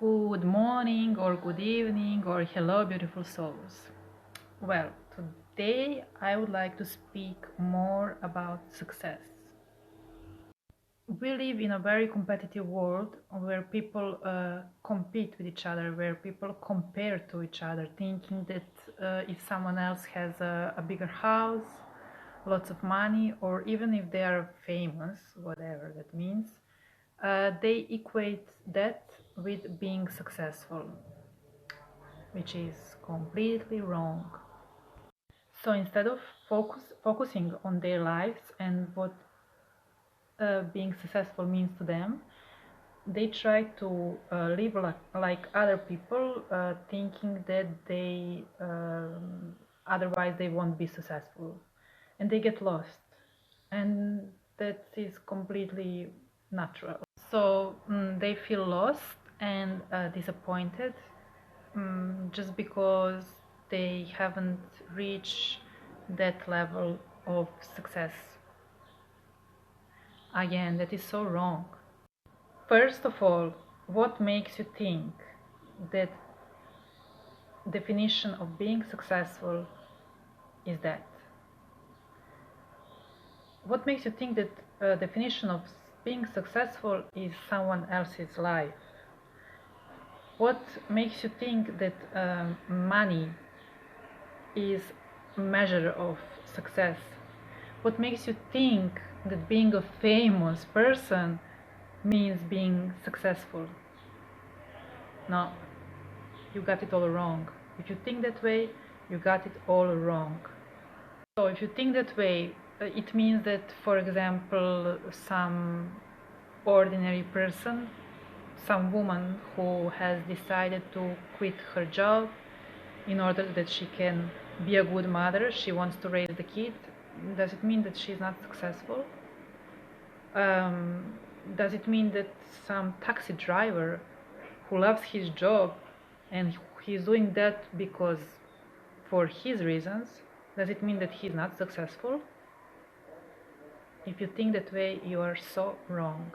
Good morning or good evening or hello beautiful souls. Well, today I would like to speak more about success. We live in a very competitive world where people compete with each other, where people compare to each other, thinking that if someone else has a bigger house, lots of money, or even if they are famous, whatever that means, they equate that with being successful, which is completely wrong. So instead of focusing on their lives and what being successful means to them, they try to live like other people, thinking that they otherwise they won't be successful, and they get lost, and that is completely natural. So they feel lost and disappointed, just because they haven't reached that level of success. Again, that is so wrong. First of all, what makes you think that definition of being successful is that? What makes you think that definition of being successful is someone else's life? What makes you think that money is a measure of success? What makes you think that being a famous person means being successful? No, you got it all wrong. If you think that way, you got it all wrong. So if you think that way, it means that, for example, some ordinary person, some woman who has decided to quit her job in order that she can be a good mother, she wants to raise the kid, does it mean that she's not successful? Does it mean that some taxi driver who loves his job and he's doing that because for his reasons, does it mean that he's not successful? If you think that way, you are so wrong.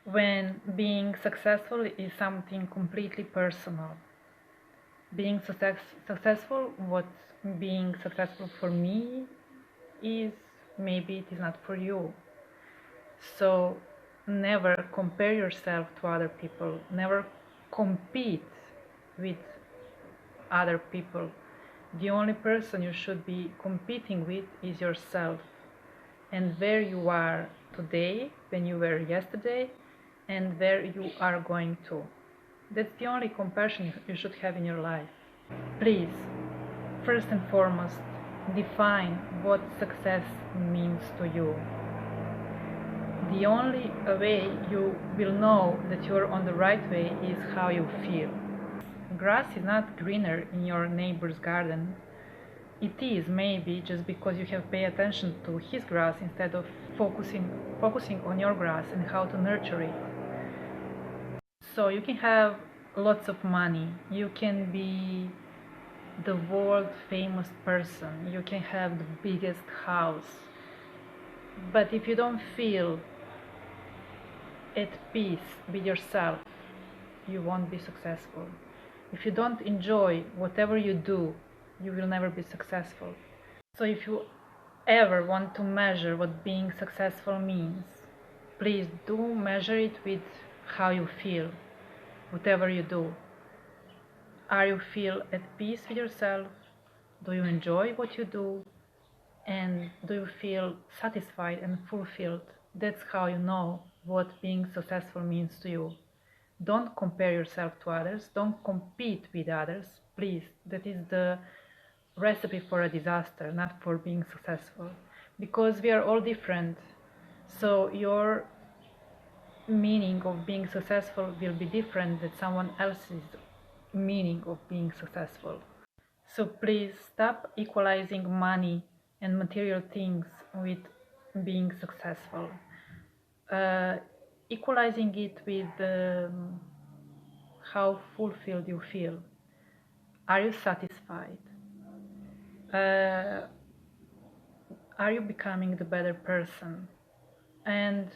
When being successful is something completely personal. Being successful, what being successful for me is, maybe it is not for you. So never compare yourself to other people, never compete with other people. The only person you should be competing with is yourself, and where you are today, when you were yesterday, and where you are going to. That's the only comparison you should have in your life. Please, first and foremost, define what success means to you. The only way you will know that you are on the right way is how you feel. Grass is not greener in your neighbor's garden. It is maybe just because you have paid attention to his grass instead of focusing on your grass and how to nurture it. So you can have lots of money, you can be the world famous person, you can have the biggest house, but if you don't feel at peace with yourself, you won't be successful. If you don't enjoy whatever you do, you will never be successful. So if you ever want to measure what being successful means, please do measure it with how you feel, whatever you do. Are you feel at peace with yourself? Do you enjoy what you do? And do you feel satisfied and fulfilled? That's how you know what being successful means to you. Don't compare yourself to others. Don't compete with others. Please, that is the recipe for a disaster, not for being successful. Because we are all different. So your meaning of being successful will be different than someone else's meaning of being successful. So please stop equalizing money and material things with being successful. Equalizing it with how fulfilled you feel. Are you satisfied? Are you becoming the better person? And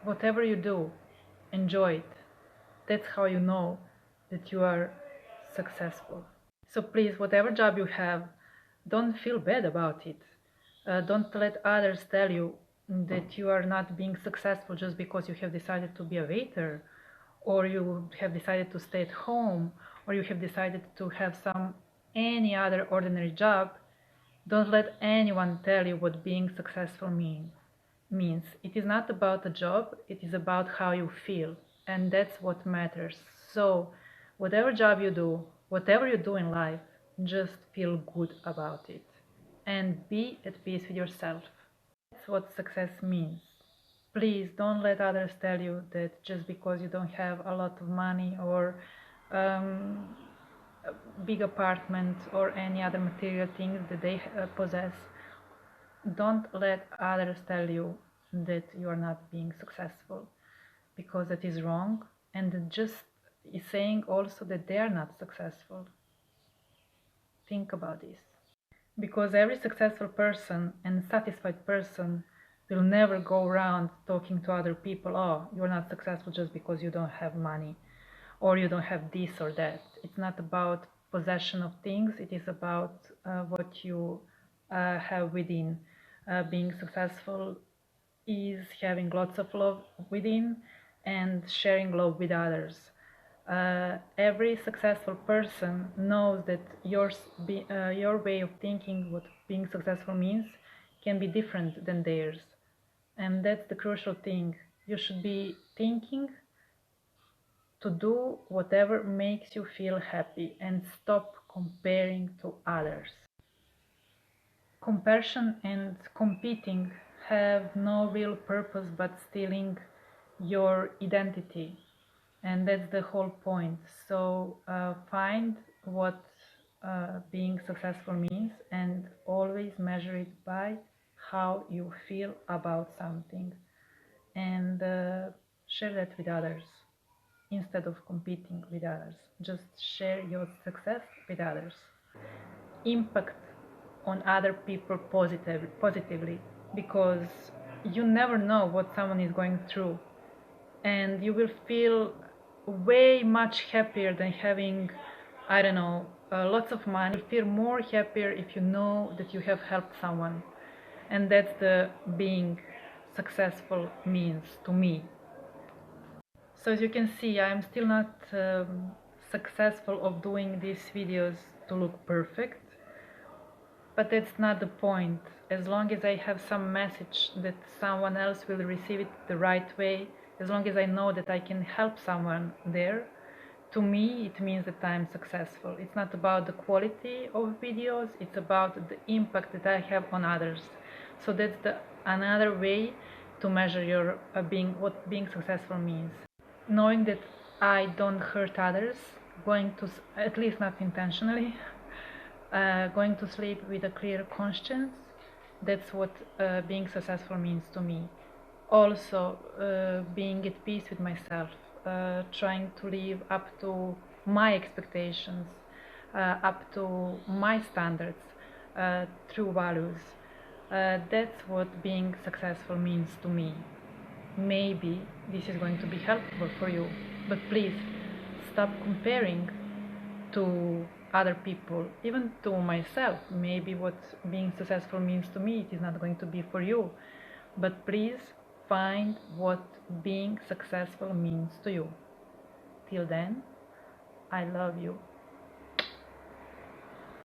whatever you do, enjoy it. That's how you know that you are successful. So please, whatever job you have, don't feel bad about it. Don't let others tell you that you are not being successful just because you have decided to be a waiter, or you have decided to stay at home, or you have decided to have any other ordinary job. Don't let anyone tell you what being successful means. It is not about a job, it is about how you feel, and that's what matters. So, whatever job you do, whatever you do in life, just feel good about it and be at peace with yourself. That's what success means. Please don't let others tell you that just because you don't have a lot of money or um, a big apartment or any other material things that they possess, don't let others tell you that you are not being successful, because that is wrong, and it just is saying also that they are not successful. Think about this. Because every successful person and satisfied person will never go around talking to other people, oh, you're not successful just because you don't have money or you don't have this or that. It's not about possession of things, it is about what you have within. Being successful is having lots of love within and sharing love with others. Every successful person knows that your way of thinking what being successful means can be different than theirs, and that's the crucial thing. You should be thinking to do whatever makes you feel happy and stop comparing to others. Comparison and competing have no real purpose but stealing your identity, and that's the whole point. So find what being successful means and always measure it by how you feel about something, and share that with others instead of competing with others. Just share your success with others. Impact on other people positively, because you never know what someone is going through, and you will feel way much happier than having, I don't know, lots of money. You feel more happier if you know that you have helped someone, and that's the being successful means to me. So as you can see, I'm still not successful of doing these videos to look perfect, but that's not the point. As long as I have some message that someone else will receive it the right way, as long as I know that I can help someone there, to me it means that I'm successful. It's not about the quality of videos, it's about the impact that I have on others. So that's another way to measure your what being successful means. Knowing that I don't hurt others, going to, at least not intentionally, going to sleep with a clear conscience, that's what being successful means to me. Also, being at peace with myself, trying to live up to my expectations, up to my standards, true values. That's what being successful means to me. Maybe this is going to be helpful for you, but please stop comparing to other people, even to myself. Maybe what being successful means to me, it is not going to be for you, but please find what being successful means to you. Till then, I love you.